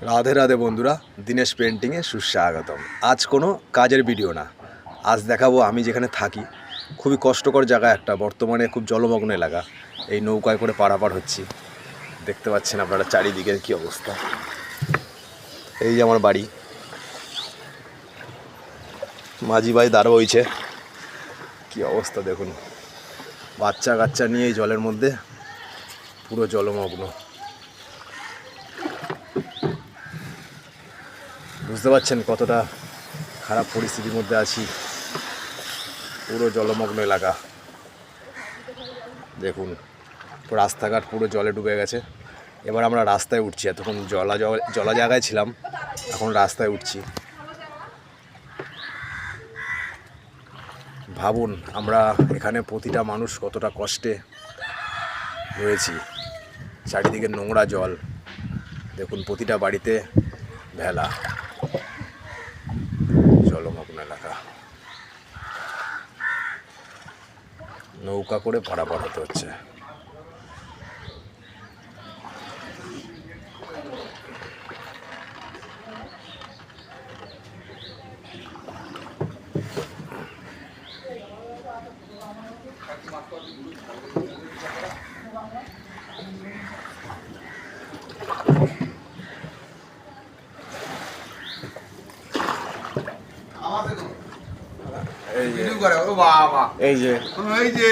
রাধে রাধে বন্ধুরা, দীনেশ পেন্টিংয়ে সুস্বাগতম। আজ কোনো কাজের ভিডিও না, আজ দেখাবো আমি যেখানে থাকি। খুবই কষ্টকর জায়গা একটা, বর্তমানে খুব জলমগ্ন এলাকা। এই নৌকায় করে পারাপার হচ্ছি, দেখতে পাচ্ছেন আপনারা চারিদিকের কি অবস্থা। এই যে আমার বাড়ি, মাঝি ভাই দাঁড়ো হয়েছে, কি অবস্থা দেখুন। বাচ্চা কাচ্চা নিয়ে এই জলের মধ্যে পুরো জলমগ্ন। বুঝতে পারছেন কতটা খারাপ পরিস্থিতির মধ্যে আছি। পুরো জলমগ্ন এলাকা দেখুন, রাস্তাঘাট পুরো জলে ডুবে গেছে। এবার আমরা রাস্তায় উঠছি, এতক্ষণ জলা জায়গায় ছিলাম, এখন রাস্তায় উঠছি। ভাবুন আমরা এখানে প্রতিটা মানুষ কতটা কষ্টে রয়েছি। চারিদিকে নোংরা জল দেখুন, প্রতিটা বাড়িতে ভেলা, জলমগ্ন এলাকা। নৌকা করে পারাপার হতে হচ্ছে। এই যে